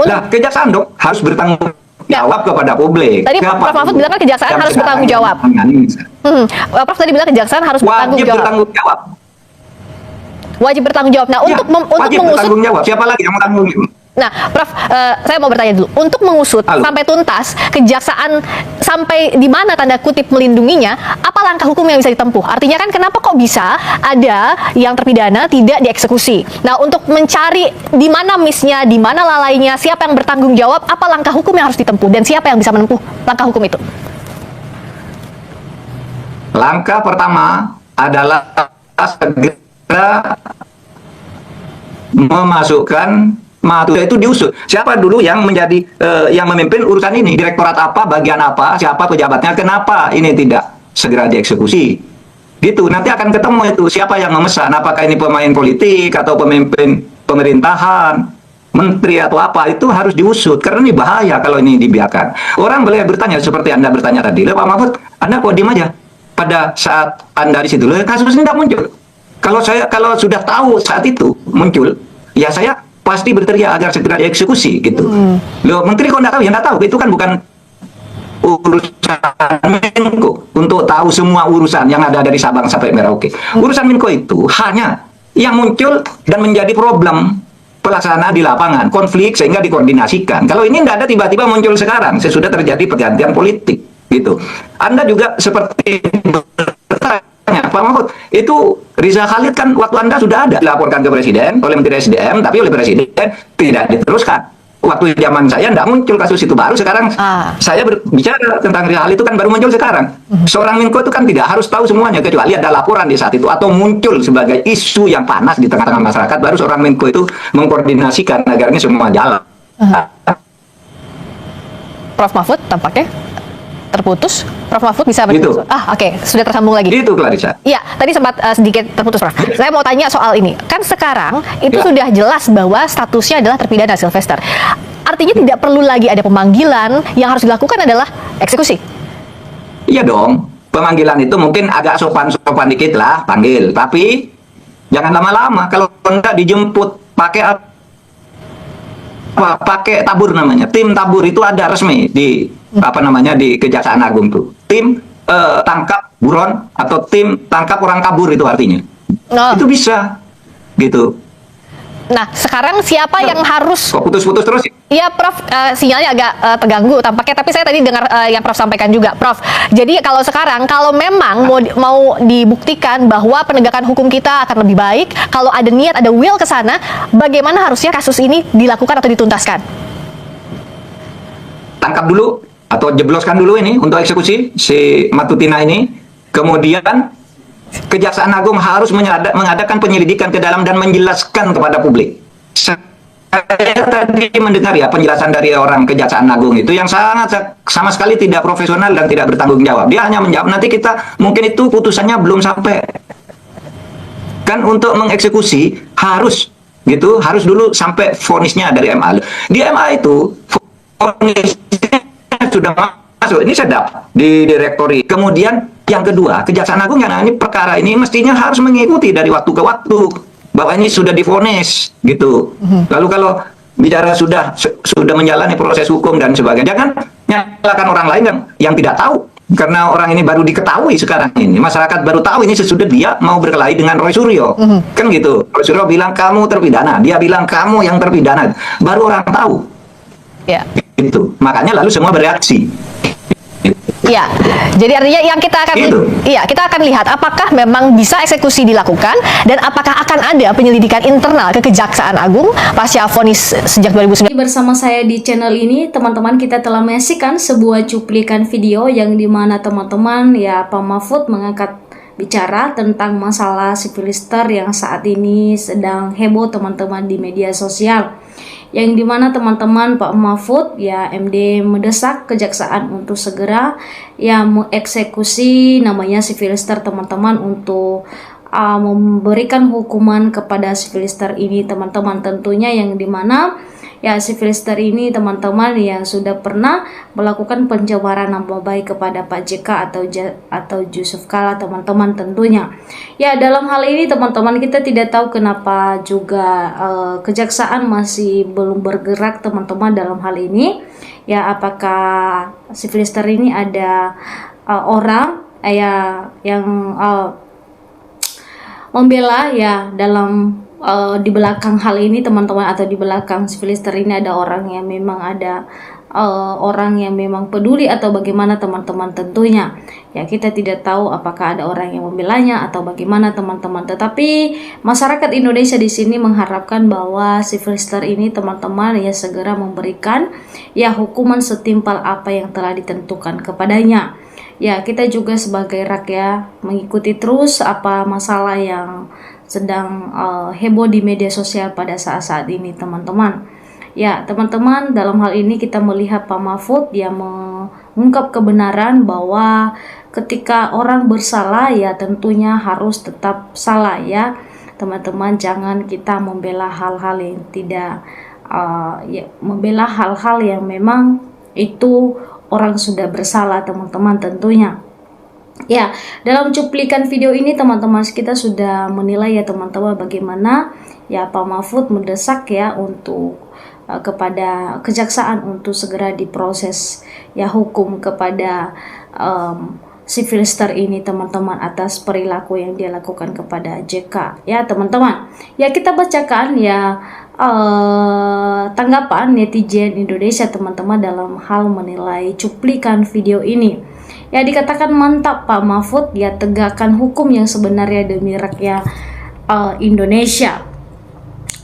Lah, kejaksaan dong harus bertanggung jawab kepada publik. Tadi Prof. Mahfud bilang kan kejaksaan harus bertanggung jawab. Prof tadi bilang kejaksaan harus bertanggung wajib jawab. bertanggung jawab. Wajib bertanggung jawab. Nah, Ya, untuk wajib mengusut. bertanggung jawab. Siapa lagi yang mau tanggung jawab? Nah, Prof, saya mau bertanya dulu. Untuk mengusut Halo. sampai tuntas, kejaksaan sampai di mana tanda kutip melindunginya, apa langkah hukum yang bisa ditempuh? Artinya kan kenapa kok bisa ada yang terpidana tidak dieksekusi? Nah, untuk mencari di mana miss-nya, di mana lalainya, siapa yang bertanggung jawab, apa langkah hukum yang harus ditempuh dan siapa yang bisa menempuh langkah hukum itu? Langkah pertama adalah segera memasukkan Matuda itu diusut. Siapa dulu yang menjadi yang memimpin urusan ini? Direktorat apa, bagian apa, siapa pejabatnya, kenapa ini tidak segera dieksekusi? Gitu. Nanti akan ketemu itu siapa yang memesan, apakah ini pemain politik atau pemimpin pemerintahan, menteri atau apa, itu harus diusut karena ini bahaya kalau ini dibiarkan. Orang boleh bertanya seperti Anda bertanya tadi, Pak Mahfud, Anda kok diem aja? Pada saat Anda di situ, kasus ini tidak muncul. Kalau sudah tahu saat itu muncul, ya saya pasti berteriak agar segera dieksekusi gitu. Loh, menteri kok nggak tahu? Ya nggak tahu. Itu kan bukan urusan Menko untuk tahu semua urusan yang ada dari Sabang sampai Merauke. Urusan Menko itu hanya yang muncul dan menjadi problem pelaksana di lapangan, konflik sehingga dikoordinasikan. Kalau ini nggak ada tiba-tiba muncul sekarang, sesudah terjadi pergantian politik gitu. Anda juga seperti bertanya, Pak Mahfud, itu Riza Khalid kan waktu Anda sudah ada dilaporkan ke Presiden oleh Menteri SDM, tapi oleh Presiden tidak diteruskan. Waktu zaman saya tidak muncul kasus itu, baru sekarang saya berbicara tentang Riza Khalid itu kan baru muncul sekarang. Seorang Menko itu kan tidak harus tahu semuanya, kecuali ada laporan di saat itu atau muncul sebagai isu yang panas di tengah-tengah masyarakat, baru seorang Menko itu mengkoordinasikan agar ini semua jalan. Prof. Mahfud tampaknya terputus. Prof. Mahfud bisa Gitu. Oke, sudah tersambung lagi. Itu Clarissa. Iya, tadi sempat sedikit terputus, Prof. Saya mau tanya soal ini. Kan sekarang itu Ya. sudah jelas bahwa statusnya adalah terpidana Sylvester. Artinya tidak perlu lagi ada pemanggilan, yang harus dilakukan adalah eksekusi. Iya dong. Pemanggilan itu mungkin agak sopan-sopan dikit lah, panggil. Tapi jangan lama-lama. Kalau enggak dijemput pakai apa? Pakai tabur namanya. Tim tabur itu ada resmi di apa namanya di Kejaksaan Agung tuh. Tim tangkap buron atau tim tangkap orang kabur itu artinya. Itu bisa gitu. Nah, sekarang siapa yang harus... Kok putus-putus terus? Iya, Prof, sinyalnya agak terganggu tampaknya, tapi saya tadi dengar yang Prof sampaikan juga, Prof. Jadi kalau sekarang, kalau memang mau dibuktikan bahwa penegakan hukum kita akan lebih baik, kalau ada niat, ada will ke sana, bagaimana harusnya kasus ini dilakukan atau dituntaskan? Tangkap dulu atau jebloskan dulu ini untuk eksekusi si Matutina ini, kemudian Kejaksaan Agung harus mengadakan penyelidikan ke dalam dan menjelaskan kepada publik. Saya tadi mendengar ya penjelasan dari orang Kejaksaan Agung itu yang sangat sama sekali tidak profesional dan tidak bertanggung jawab. Dia hanya menjawab nanti kita mungkin itu putusannya belum sampai. Kan untuk mengeksekusi harus gitu, harus dulu sampai vonisnya dari MA. Di MA itu vonisnya sudah masuk, ini sedap di direktori. Kemudian yang kedua, Kejaksaan Agung yang ini perkara ini mestinya harus mengikuti dari waktu ke waktu bahwa ini sudah divonis gitu. Lalu kalau bicara sudah menjalani proses hukum dan sebagainya, jangan nyalakan orang lain yang tidak tahu. Karena orang ini baru diketahui sekarang ini, masyarakat baru tahu ini sesudah dia mau berkelahi dengan Roy Suryo. Kan gitu. Roy Suryo bilang kamu terpidana, dia bilang kamu yang terpidana. Baru orang tahu. Ya. Gitu. Makanya lalu semua bereaksi. Ya, jadi artinya yang kita akan kita akan lihat apakah memang bisa eksekusi dilakukan dan apakah akan ada penyelidikan internal ke Kejaksaan Agung pasca vonis sejak 2009. Bersama saya di channel ini, teman-teman, kita telah menyaksikan sebuah cuplikan video yang dimana teman-teman ya Pak Mahfud mengangkat bicara tentang masalah sifilister yang saat ini sedang heboh teman-teman di media sosial. Yang dimana teman-teman Pak Mahfud ya MD mendesak kejaksaan untuk segera ya mengeksekusi namanya sifilister teman-teman untuk memberikan hukuman kepada si Filister ini teman-teman, tentunya yang dimana ya si Filister ini teman-teman yang sudah pernah melakukan pencemaran nama baik kepada Pak JK atau Yusuf Kala teman-teman tentunya. Ya dalam hal ini teman-teman kita tidak tahu kenapa juga kejaksaan masih belum bergerak teman-teman dalam hal ini. Ya apakah si Filister ini ada orang yang membela ya dalam di belakang hal ini teman-teman, atau di belakang si Filister ini ada orang yang memang orang yang memang peduli atau bagaimana teman-teman tentunya. Ya kita tidak tahu apakah ada orang yang membelanya atau bagaimana teman-teman. Tetapi masyarakat Indonesia di sini mengharapkan bahwa si Filister ini teman-teman ya segera memberikan ya hukuman setimpal apa yang telah ditentukan kepadanya. Ya kita juga sebagai rakyat mengikuti terus apa masalah yang sedang heboh di media sosial pada saat-saat ini teman-teman. Ya teman-teman, dalam hal ini kita melihat Pak Mahfud yang mengungkap kebenaran bahwa ketika orang bersalah ya tentunya harus tetap salah ya teman-teman. Jangan kita membela hal-hal yang tidak membela hal-hal yang memang itu orang sudah bersalah teman-teman tentunya. Ya, dalam cuplikan video ini teman-teman kita sudah menilai ya teman-teman bagaimana ya Pak Mahfud mendesak ya untuk kepada kejaksaan untuk segera diproses ya hukum kepada si Filister ini teman-teman atas perilaku yang dia lakukan kepada JK ya teman-teman. Ya kita bacakan ya tanggapan netizen Indonesia teman-teman dalam hal menilai cuplikan video ini. Ya dikatakan mantap Pak Mahfud ya, tegakkan hukum yang sebenarnya demi rakyat Indonesia.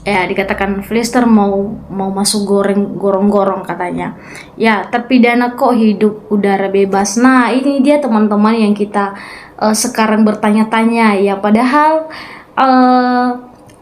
Ya dikatakan Filister mau masuk gorong-gorong katanya. Ya terpidana kok hidup udara bebas. Nah ini dia teman-teman yang kita sekarang bertanya-tanya ya, padahal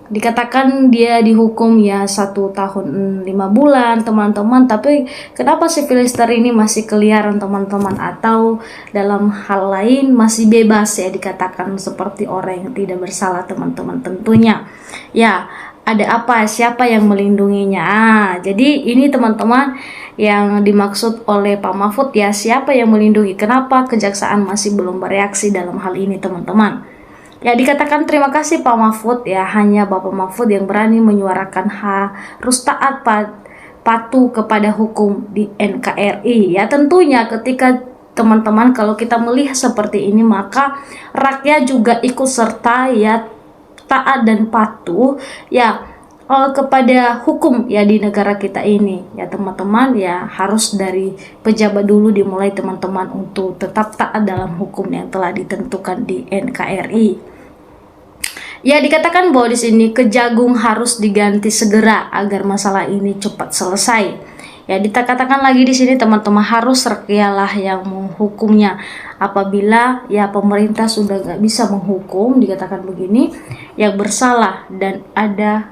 dikatakan dia dihukum ya 1 tahun 5 bulan teman-teman, tapi kenapa si Filister ini masih keliaran teman-teman, atau dalam hal lain masih bebas ya, dikatakan seperti orang yang tidak bersalah teman-teman tentunya. Ya ada apa, siapa yang melindunginya? Jadi ini teman-teman yang dimaksud oleh Pak Mahfud ya, siapa yang melindungi, kenapa kejaksaan masih belum bereaksi dalam hal ini teman-teman. Ya dikatakan terima kasih Pak Mahfud ya, hanya Bapak Mahfud yang berani menyuarakan harus taat patuh kepada hukum di NKRI. Ya tentunya ketika teman-teman kalau kita melihat seperti ini maka rakyat juga ikut serta ya taat dan patuh ya kepada hukum ya di negara kita ini ya teman-teman. Ya harus dari pejabat dulu dimulai teman-teman untuk tetap taat dalam hukum yang telah ditentukan di NKRI. Ya dikatakan bahwa di sini Kejagung harus diganti segera agar masalah ini cepat selesai. Ya dikatakan lagi di sini teman-teman, harus rakyatlah yang menghukumnya. Apabila ya pemerintah sudah nggak bisa menghukum, dikatakan begini, yang bersalah dan ada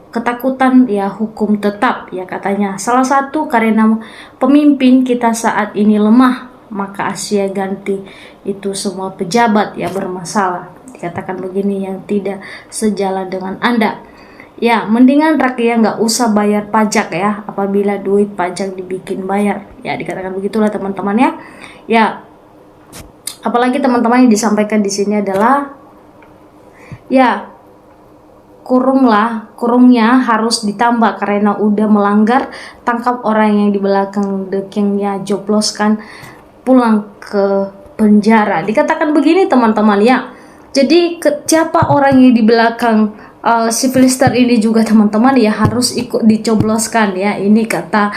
ketakutan ya hukum tetap ya katanya. Salah satu karena pemimpin kita saat ini lemah, maka Asia ganti itu semua pejabat ya bermasalah. Dikatakan begini, yang tidak sejalan dengan Anda. Ya mendingan rakyat nggak usah bayar pajak ya apabila duit pajak dibikin bayar. Ya dikatakan begitulah teman-teman ya. Ya apalagi teman-teman yang disampaikan di sini adalah ya kurungnya harus ditambah karena udah melanggar, tangkap orang yang di belakang dekengnya, jobloskan pulang ke penjara. Dikatakan begini teman-teman ya. Jadi siapa orang yang di belakang si Filister ini juga teman-teman ya harus ikut dicobloskan ya. Ini kata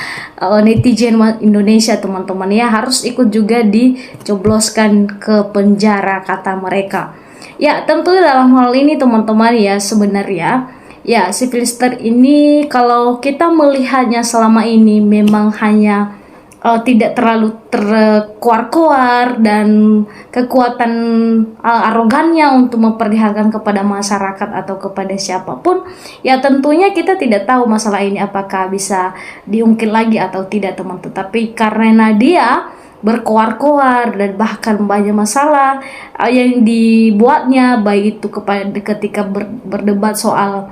netizen Indonesia teman-teman ya, harus ikut juga dicobloskan ke penjara kata mereka. Ya tentu dalam hal ini teman-teman ya sebenarnya ya si Filister ini kalau kita melihatnya selama ini memang hanya tidak terlalu terkuar-kuar dan kekuatan arogannya untuk memperlihatkan kepada masyarakat atau kepada siapapun. Ya tentunya kita tidak tahu masalah ini apakah bisa diungkit lagi atau tidak teman-teman. Tapi karena dia berkoar-koar dan bahkan banyak masalah yang dibuatnya, baik itu ketika berdebat soal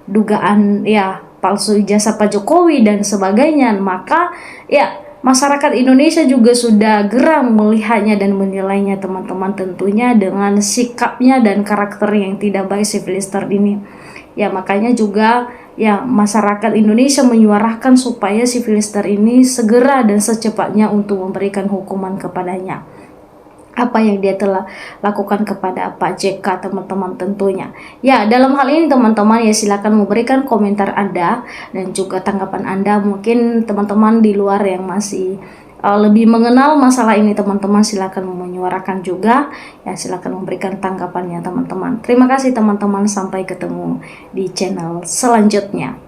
dugaan ya palsu ijazah Pak Jokowi dan sebagainya. Maka ya masyarakat Indonesia juga sudah geram melihatnya dan menilainya teman-teman, tentunya dengan sikapnya dan karakter yang tidak baik si Filister ini. Ya makanya juga ya masyarakat Indonesia menyuarakan supaya si Filister ini segera dan secepatnya untuk memberikan hukuman kepadanya apa yang dia telah lakukan kepada Pak JK, teman-teman tentunya. Ya, dalam hal ini teman-teman ya silakan memberikan komentar Anda dan juga tanggapan Anda. Mungkin teman-teman di luar yang masih lebih mengenal masalah ini, teman-teman silakan menyuarakan juga. Ya, silakan memberikan tanggapannya teman-teman. Terima kasih teman-teman, sampai ketemu di channel selanjutnya.